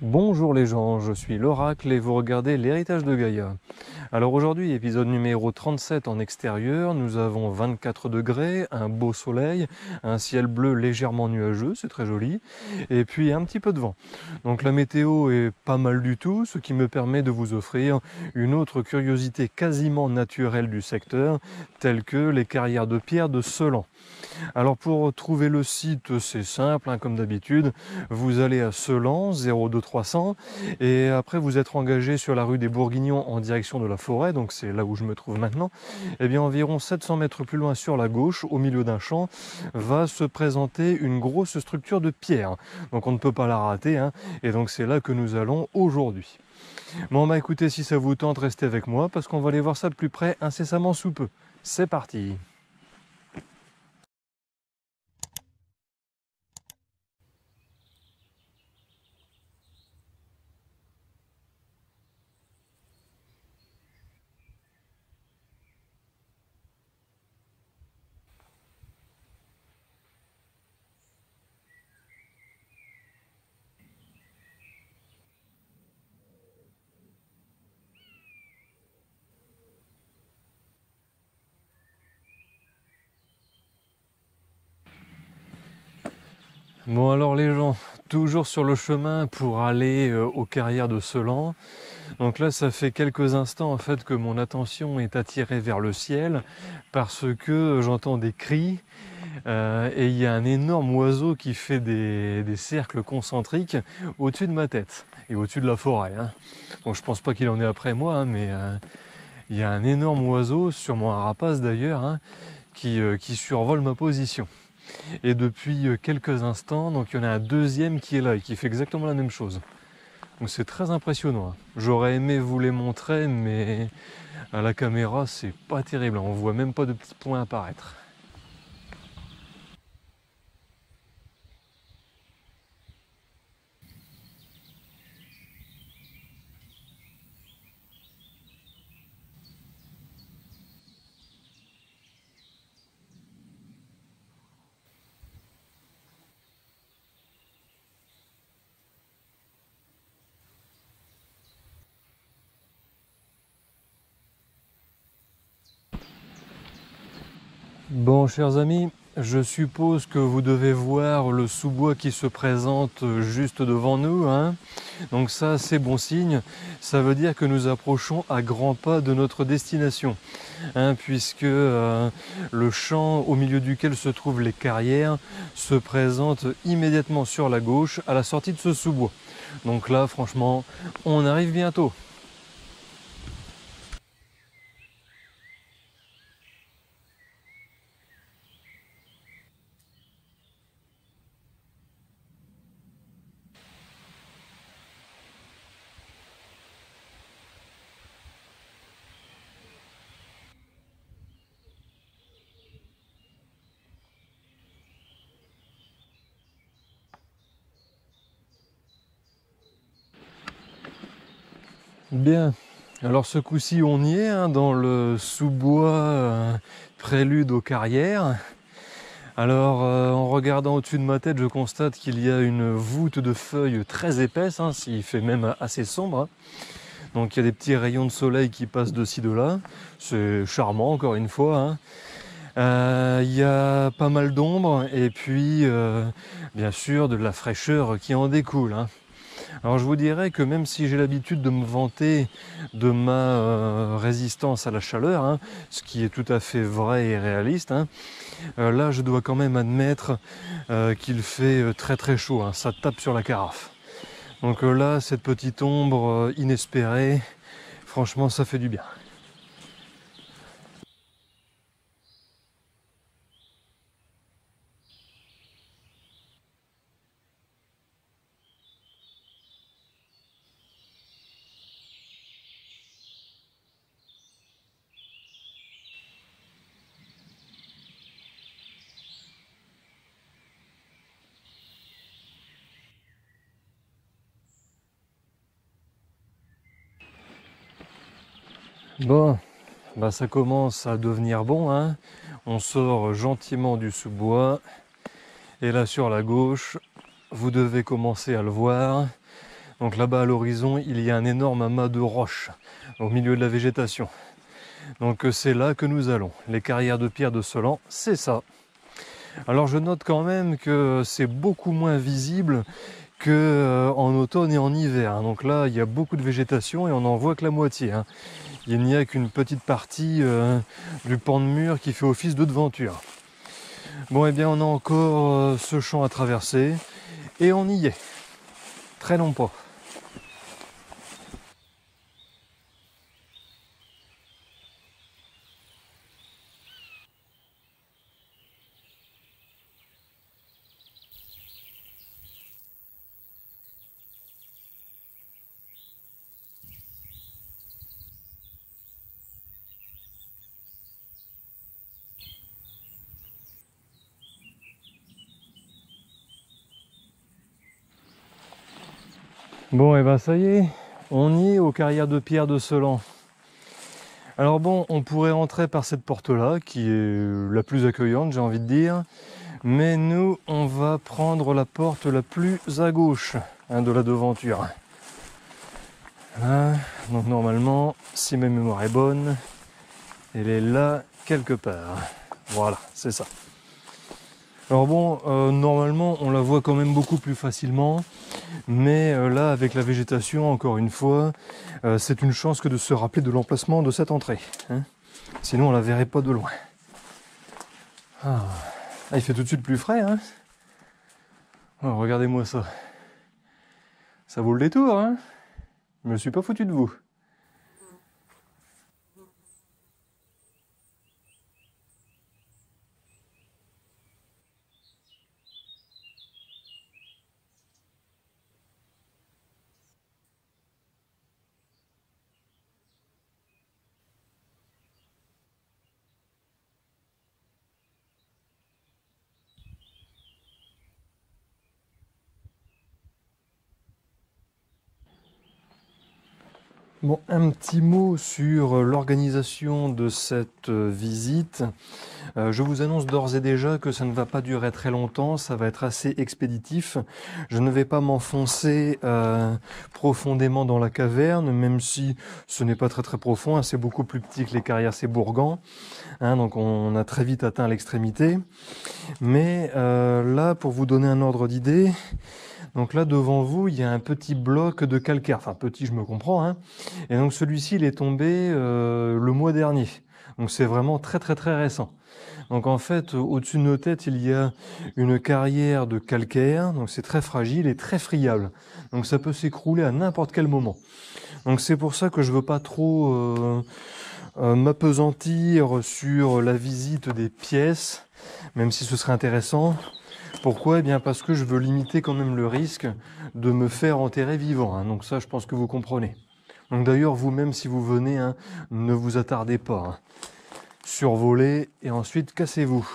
Bonjour les gens, je suis l'Oracle et vous regardez l'héritage de Gaïa. Alors aujourd'hui, épisode numéro 37 en extérieur, nous avons 24 degrés, un beau soleil, un ciel bleu légèrement nuageux, c'est très joli, et puis un petit peu de vent. Donc la météo est pas mal du tout, ce qui me permet de vous offrir une autre curiosité quasiment naturelle du secteur, telle que les carrières de pierre de Selan. Alors pour trouver le site, c'est simple, comme d'habitude. Vous allez à Selan, 02300, et après vous êtes engagé sur la rue des Bourguignons en direction de la forêt, donc c'est là où je me trouve maintenant. Et bien environ 700 mètres plus loin sur la gauche, au milieu d'un champ, va se présenter une grosse structure de pierre. Donc on ne peut pas la rater, et donc c'est là que nous allons aujourd'hui. Bon bah écoutez, si ça vous tente, restez avec moi, parce qu'on va aller voir ça de plus près incessamment sous peu. C'est parti! Bon alors les gens, toujours sur le chemin pour aller aux carrières de Selan. Donc là ça fait quelques instants en fait que mon attention est attirée vers le ciel parce que j'entends des cris et il y a un énorme oiseau qui fait des cercles concentriques au-dessus de ma tête et au-dessus de la forêt. Bon, je pense pas qu'il en est après moi, mais il y a un énorme oiseau, sûrement un rapace d'ailleurs, qui survole ma position. Et depuis quelques instants, donc il y en a un deuxième qui est là et qui fait exactement la même chose. Donc c'est très impressionnant. J'aurais aimé vous les montrer, mais à la caméra c'est pas terrible, on voit même pas de petits points apparaître. Bon, chers amis, je suppose que vous devez voir le sous-bois qui se présente juste devant nous. Donc ça, c'est bon signe. Ça veut dire que nous approchons à grands pas de notre destination. Puisque le champ au milieu duquel se trouvent les carrières se présente immédiatement sur la gauche à la sortie de ce sous-bois. Donc là, franchement, on arrive bientôt. Bien, alors ce coup-ci on y est, dans le sous-bois prélude aux carrières. Alors en regardant au-dessus de ma tête, je constate qu'il y a une voûte de feuilles très épaisse, s'il fait même assez sombre. Donc il y a des petits rayons de soleil qui passent de ci de là, c'est charmant encore une fois. Il y a pas mal d'ombre et puis bien sûr de la fraîcheur qui en découle. Alors je vous dirais que même si j'ai l'habitude de me vanter de ma résistance à la chaleur, ce qui est tout à fait vrai et réaliste, là je dois quand même admettre qu'il fait très très chaud, ça tape sur la carafe. Donc là, cette petite ombre inespérée, franchement ça fait du bien. Bon, bah ça commence à devenir bon. On sort gentiment du sous-bois. Et là sur la gauche, vous devez commencer à le voir. Donc là-bas à l'horizon, il y a un énorme amas de roches au milieu de la végétation. Donc c'est là que nous allons. Les carrières de pierre de Selan, c'est ça. Alors je note quand même que c'est beaucoup moins visible qu'en automne et en hiver. Donc là, il y a beaucoup de végétation et on n'en voit que la moitié. Il n'y a qu'une petite partie du pan de mur qui fait office de devanture. Bon, eh bien, on a encore ce champ à traverser et on y est. Très long pas. Bon, et ben ça y est, on y est aux carrières de pierre de Selan. Alors bon, on pourrait rentrer par cette porte-là, qui est la plus accueillante, j'ai envie de dire. Mais nous, on va prendre la porte la plus à gauche de la devanture. Voilà. Donc normalement, si ma mémoire est bonne, elle est là quelque part. Voilà, c'est ça. Alors bon, normalement, on la voit quand même beaucoup plus facilement. Mais là, avec la végétation, encore une fois, c'est une chance que de se rappeler de l'emplacement de cette entrée. Sinon, on la verrait pas de loin. Ah, il fait tout de suite plus frais. Oh, regardez-moi ça. Ça vaut le détour. Je me suis pas foutu de vous. Bon, un petit mot sur l'organisation de cette visite. Je vous annonce d'ores et déjà que ça ne va pas durer très longtemps, ça va être assez expéditif. Je ne vais pas m'enfoncer profondément dans la caverne, même si ce n'est pas très très profond, c'est beaucoup plus petit que les carrières Sébourgan, donc on a très vite atteint l'extrémité. Mais là, pour vous donner un ordre d'idée, donc là devant vous, il y a un petit bloc de calcaire, enfin petit, je me comprends, et donc celui-ci, il est tombé le mois dernier. Donc c'est vraiment très très très récent. Donc en fait, au-dessus de nos têtes, il y a une carrière de calcaire, donc c'est très fragile et très friable. Donc ça peut s'écrouler à n'importe quel moment. Donc c'est pour ça que je veux pas trop m'appesantir sur la visite des pièces, même si ce serait intéressant. Pourquoi? Eh bien parce que je veux limiter quand même le risque de me faire enterrer vivant. Donc ça, je pense que vous comprenez. Donc d'ailleurs, vous-même, si vous venez, ne vous attardez pas. Survolez et ensuite cassez-vous.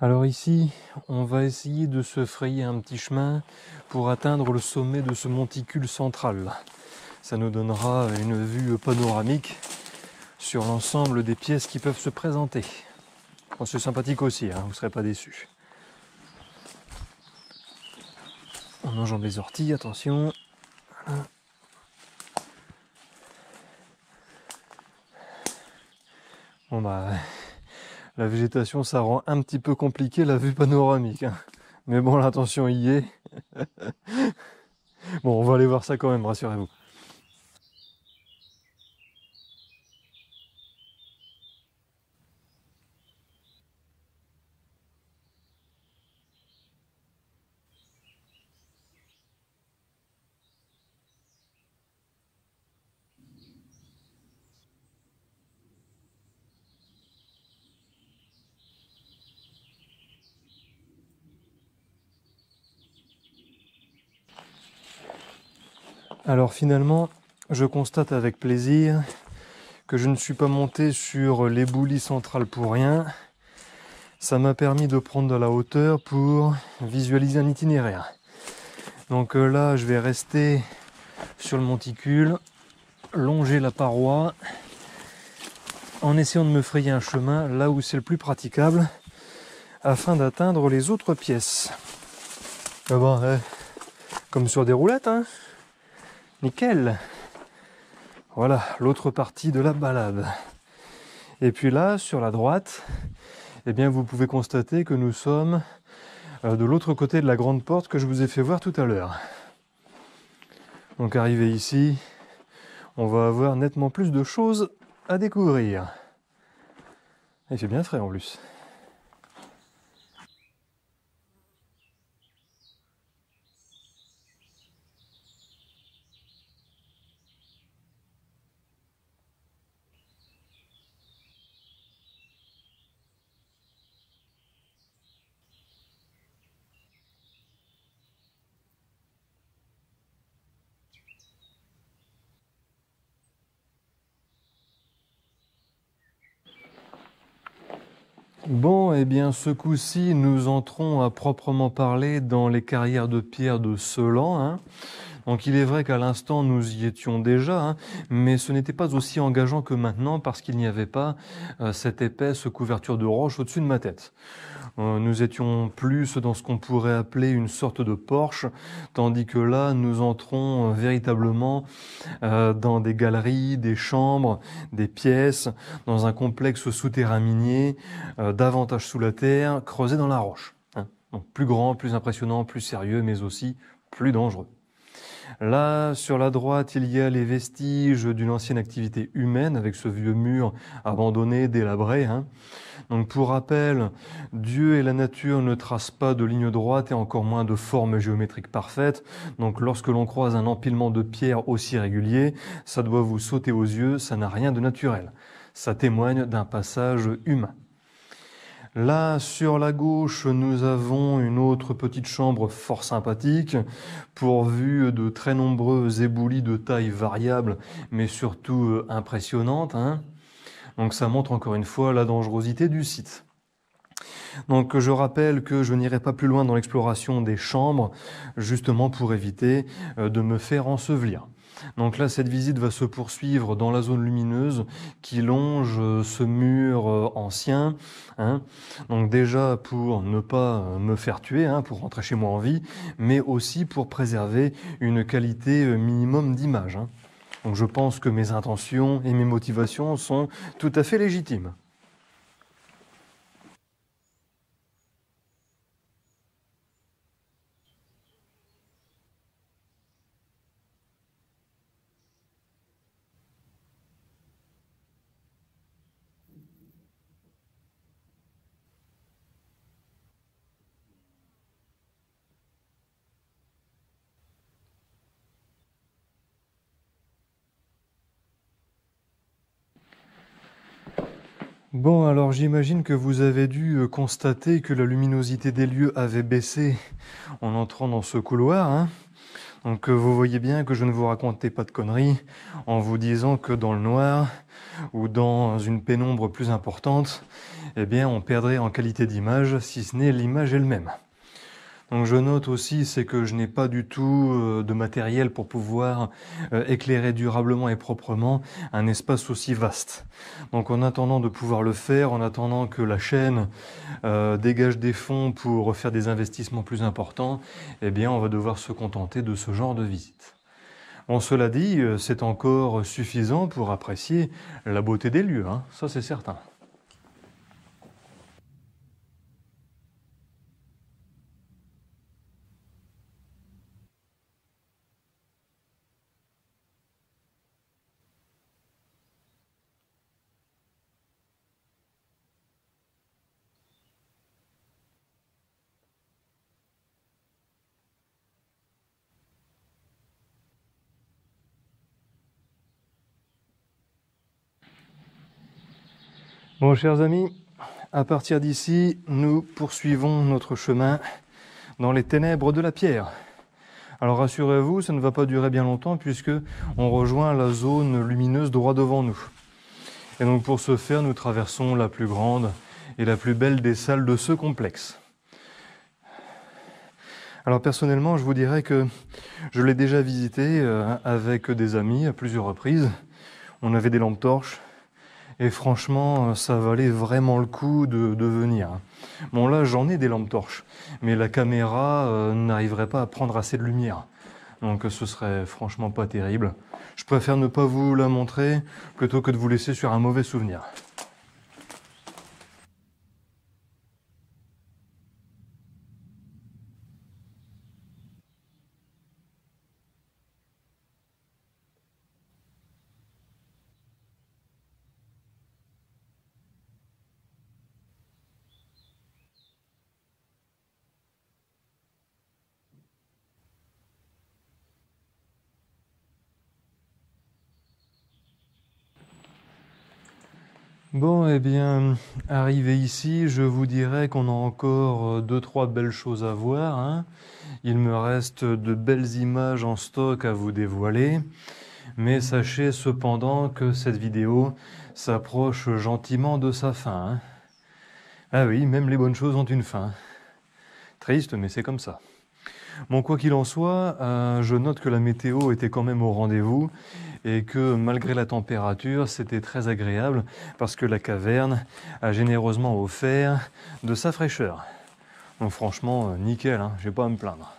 Alors ici, on va essayer de se frayer un petit chemin pour atteindre le sommet de ce monticule central. Ça nous donnera une vue panoramique sur l'ensemble des pièces qui peuvent se présenter. Bon, c'est sympathique aussi, vous ne serez pas déçus. On enjambe les orties, attention. Voilà. Bon bah, la végétation, ça rend un petit peu compliqué la vue panoramique. Mais bon, l'intention y est. Bon, on va aller voir ça quand même, rassurez-vous. Alors finalement, je constate avec plaisir que je ne suis pas monté sur l'éboulis central pour rien. Ça m'a permis de prendre de la hauteur pour visualiser un itinéraire. Donc là, je vais rester sur le monticule, longer la paroi, en essayant de me frayer un chemin là où c'est le plus praticable, afin d'atteindre les autres pièces. Ah bon, comme sur des roulettes, hein. Nickel. Voilà, l'autre partie de la balade. Et puis là, sur la droite, eh bien, vous pouvez constater que nous sommes de l'autre côté de la grande porte que je vous ai fait voir tout à l'heure. Donc arrivé ici, on va avoir nettement plus de choses à découvrir. Il fait bien frais en plus. Bon, eh bien, ce coup-ci, nous entrons à proprement parler dans les carrières de pierre de Selan, hein. Donc il est vrai qu'à l'instant, nous y étions déjà, hein, mais ce n'était pas aussi engageant que maintenant parce qu'il n'y avait pas cette épaisse couverture de roche au-dessus de ma tête. Nous étions plus dans ce qu'on pourrait appeler une sorte de porche, tandis que là, nous entrons véritablement dans des galeries, des chambres, des pièces, dans un complexe souterrain minier, davantage sous la terre, creusé dans la roche, hein. Donc plus grand, plus impressionnant, plus sérieux, mais aussi plus dangereux. Là, sur la droite, il y a les vestiges d'une ancienne activité humaine avec ce vieux mur abandonné, délabré, hein. Donc pour rappel, Dieu et la nature ne tracent pas de ligne droite et encore moins de forme géométrique parfaite. Donc lorsque l'on croise un empilement de pierres aussi régulier, ça doit vous sauter aux yeux, ça n'a rien de naturel. Ça témoigne d'un passage humain. Là, sur la gauche, nous avons une autre petite chambre fort sympathique, pourvue de très nombreux éboulis de taille variable, mais surtout impressionnantes, hein. Donc ça montre encore une fois la dangerosité du site. Donc je rappelle que je n'irai pas plus loin dans l'exploration des chambres, justement pour éviter de me faire ensevelir. Donc là, cette visite va se poursuivre dans la zone lumineuse qui longe ce mur ancien, hein. Donc déjà pour ne pas me faire tuer, hein, pour rentrer chez moi en vie, mais aussi pour préserver une qualité minimum d'image, hein. Donc je pense que mes intentions et mes motivations sont tout à fait légitimes. Bon, alors j'imagine que vous avez dû constater que la luminosité des lieux avait baissé en entrant dans ce couloir, hein. Donc vous voyez bien que je ne vous racontais pas de conneries en vous disant que dans le noir ou dans une pénombre plus importante, eh bien on perdrait en qualité d'image, si ce n'est l'image elle-même. Donc je note aussi, c'est que je n'ai pas du tout de matériel pour pouvoir éclairer durablement et proprement un espace aussi vaste. Donc en attendant de pouvoir le faire, en attendant que la chaîne dégage des fonds pour faire des investissements plus importants, eh bien on va devoir se contenter de ce genre de visite. Bon, cela dit, c'est encore suffisant pour apprécier la beauté des lieux, hein, ça c'est certain. Bon, chers amis, à partir d'ici, nous poursuivons notre chemin dans les ténèbres de la pierre. Alors rassurez-vous, ça ne va pas durer bien longtemps puisque on rejoint la zone lumineuse droit devant nous. Et donc pour ce faire, nous traversons la plus grande et la plus belle des salles de ce complexe. Alors personnellement, je vous dirais que je l'ai déjà visité avec des amis à plusieurs reprises. On avait des lampes torches et franchement, ça valait vraiment le coup de venir. Bon là, j'en ai des lampes torches, mais la caméra n'arriverait pas à prendre assez de lumière. Donc ce serait franchement pas terrible. Je préfère ne pas vous la montrer plutôt que de vous laisser sur un mauvais souvenir. Bon, eh bien, arrivé ici, je vous dirais qu'on a encore 2-3 belles choses à voir, hein. Il me reste de belles images en stock à vous dévoiler, mais sachez cependant que cette vidéo s'approche gentiment de sa fin, hein. Ah oui, même les bonnes choses ont une fin. Triste, mais c'est comme ça. Bon, quoi qu'il en soit, je note que la météo était quand même au rendez-vous et que malgré la température, c'était très agréable parce que la caverne a généreusement offert de sa fraîcheur. Donc franchement, nickel, hein, j'ai pas à me plaindre.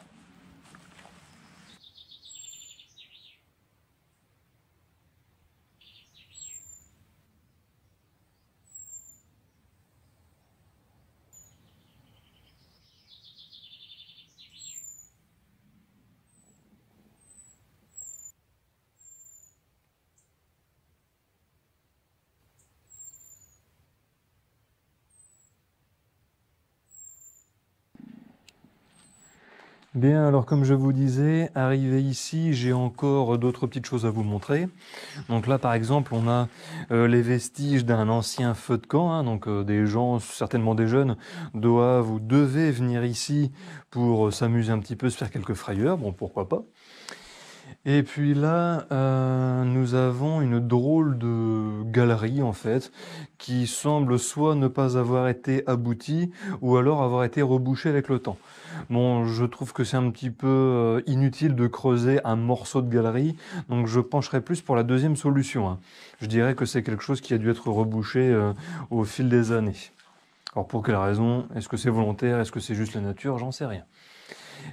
Bien, alors comme je vous disais, arrivé ici, j'ai encore d'autres petites choses à vous montrer. Donc là, par exemple, on a les vestiges d'un ancien feu de camp, hein, donc des gens, certainement des jeunes, doivent ou devaient venir ici pour s'amuser un petit peu, se faire quelques frayeurs, bon, pourquoi pas. Et puis là, nous avons une drôle de galerie, en fait, qui semble soit ne pas avoir été aboutie, ou alors avoir été rebouchée avec le temps. Bon, je trouve que c'est un petit peu inutile de creuser un morceau de galerie, donc je pencherai plus pour la deuxième solution, hein. Je dirais que c'est quelque chose qui a dû être rebouché au fil des années. Alors pour quelle raison? Est-ce que c'est volontaire? Est-ce que c'est juste la nature? J'en sais rien.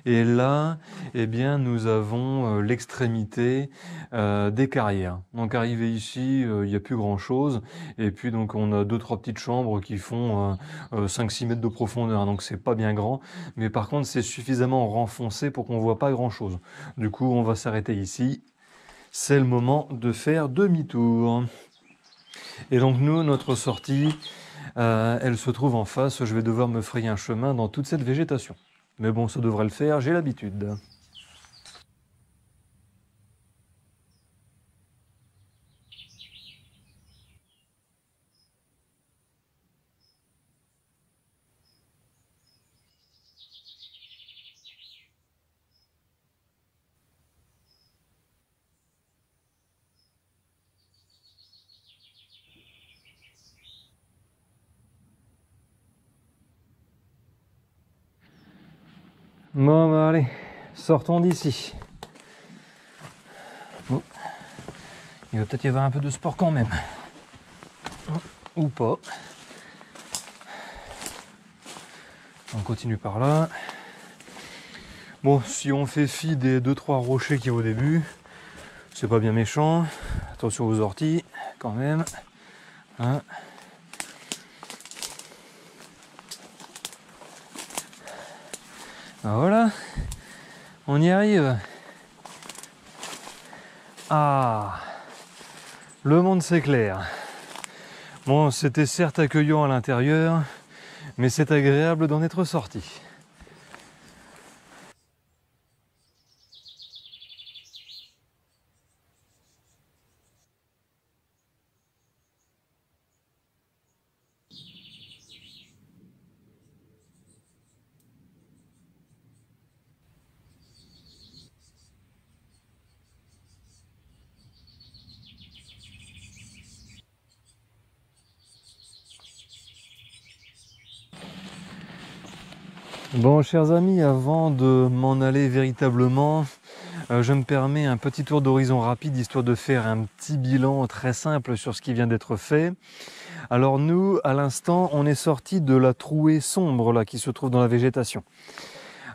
Et là, eh bien, nous avons l'extrémité des carrières. Donc arrivé ici, il n'y a plus grand-chose. Et puis donc on a 2-3 petites chambres qui font 5-6 mètres de profondeur. Donc c'est pas bien grand. Mais par contre, c'est suffisamment renfoncé pour qu'on voit pas grand-chose. Du coup, on va s'arrêter ici. C'est le moment de faire demi-tour. Et donc nous, notre sortie, elle se trouve en face. Je vais devoir me frayer un chemin dans toute cette végétation. Mais bon, ça devrait le faire, j'ai l'habitude. Bon, bah allez, sortons d'ici. Bon. Il va peut-être y avoir un peu de sport quand même. Ou pas. On continue par là. Bon, si on fait fi des 2-3 rochers qu'il y a au début, c'est pas bien méchant. Attention aux orties, quand même. Hein. Ben voilà, on y arrive. Ah, le monde s'éclaire. Bon, c'était certes accueillant à l'intérieur, mais c'est agréable d'en être sorti. Bon, chers amis, avant de m'en aller véritablement, je me permets un petit tour d'horizon rapide, histoire de faire un petit bilan très simple sur ce qui vient d'être fait. Alors nous, à l'instant, on est sorti de la trouée sombre là qui se trouve dans la végétation.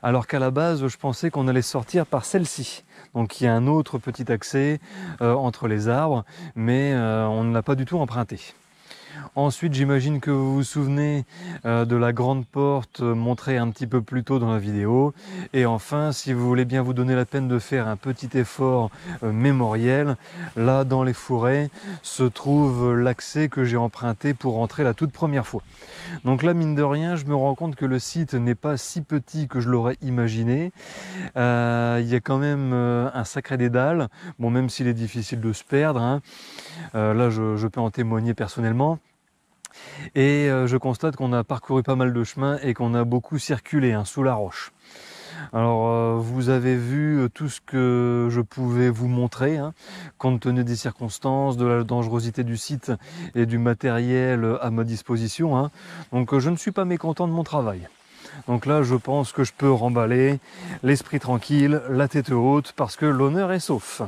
Alors qu'à la base, je pensais qu'on allait sortir par celle-ci. Donc il y a un autre petit accès entre les arbres, mais on ne l'a pas du tout emprunté. Ensuite, j'imagine que vous vous souvenez de la grande porte montrée un petit peu plus tôt dans la vidéo. Et enfin, si vous voulez bien vous donner la peine de faire un petit effort mémoriel, là dans les fourrés se trouve l'accès que j'ai emprunté pour rentrer la toute première fois. Donc là, mine de rien, je me rends compte que le site n'est pas si petit que je l'aurais imaginé. Il y a quand même un sacré dédale, bon, même s'il est difficile de se perdre, hein. Là, je peux en témoigner personnellement. Et je constate qu'on a parcouru pas mal de chemins et qu'on a beaucoup circulé sous la roche. Alors vous avez vu tout ce que je pouvais vous montrer, hein, compte tenu des circonstances, de la dangerosité du site et du matériel à ma disposition, hein. Donc je ne suis pas mécontent de mon travail. Donc là je pense que je peux remballer, l'esprit tranquille, la tête haute, parce que l'honneur est sauf.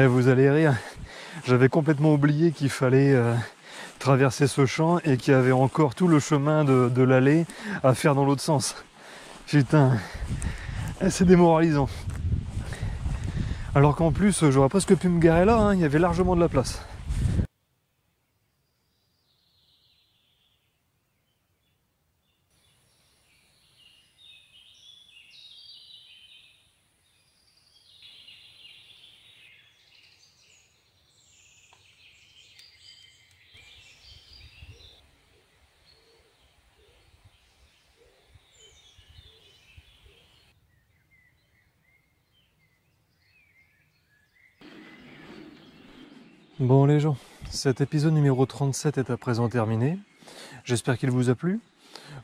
Vous allez rire, j'avais complètement oublié qu'il fallait traverser ce champ et qu'il y avait encore tout le chemin de l'allée à faire dans l'autre sens. Putain, c'est démoralisant. Alors qu'en plus, j'aurais presque pu me garer là, hein, il y avait largement de la place. Bon les gens, cet épisode numéro 37 est à présent terminé. J'espère qu'il vous a plu.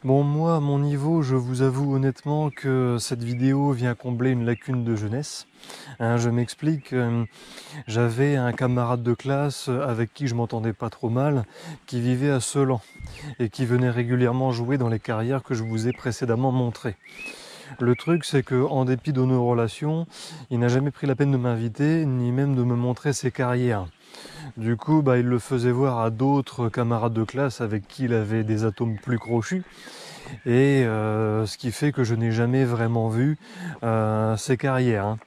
Bon, moi, à mon niveau, je vous avoue honnêtement que cette vidéo vient combler une lacune de jeunesse. Hein, je m'explique, j'avais un camarade de classe avec qui je m'entendais pas trop mal, qui vivait à Selan et qui venait régulièrement jouer dans les carrières que je vous ai précédemment montrées. Le truc, c'est que en dépit de nos relations, il n'a jamais pris la peine de m'inviter, ni même de me montrer ses carrières. Du coup, il le faisait voir à d'autres camarades de classe avec qui il avait des atomes plus crochus. Et ce qui fait que je n'ai jamais vraiment vu ses carrières, hein.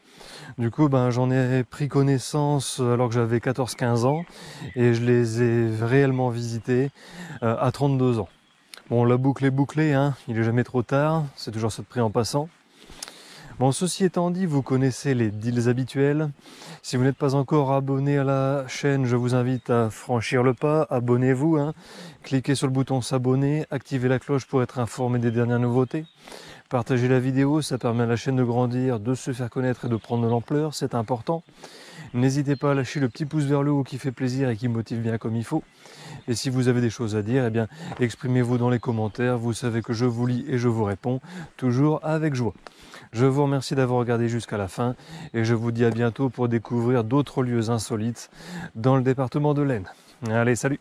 Du coup, j'en ai pris connaissance alors que j'avais 14-15 ans et je les ai réellement visités à 32 ans. Bon, la boucle est bouclée, hein, il est jamais trop tard, c'est toujours ça de prix en passant. Bon, ceci étant dit, vous connaissez les deals habituels. Si vous n'êtes pas encore abonné à la chaîne, je vous invite à franchir le pas, abonnez-vous, hein. Cliquez sur le bouton s'abonner, activez la cloche pour être informé des dernières nouveautés. Partagez la vidéo, ça permet à la chaîne de grandir, de se faire connaître et de prendre de l'ampleur, c'est important. N'hésitez pas à lâcher le petit pouce vers le haut qui fait plaisir et qui motive bien comme il faut. Et si vous avez des choses à dire, exprimez-vous dans les commentaires. Vous savez que je vous lis et je vous réponds, toujours avec joie. Je vous remercie d'avoir regardé jusqu'à la fin et je vous dis à bientôt pour découvrir d'autres lieux insolites dans le département de l'Aisne. Allez, salut!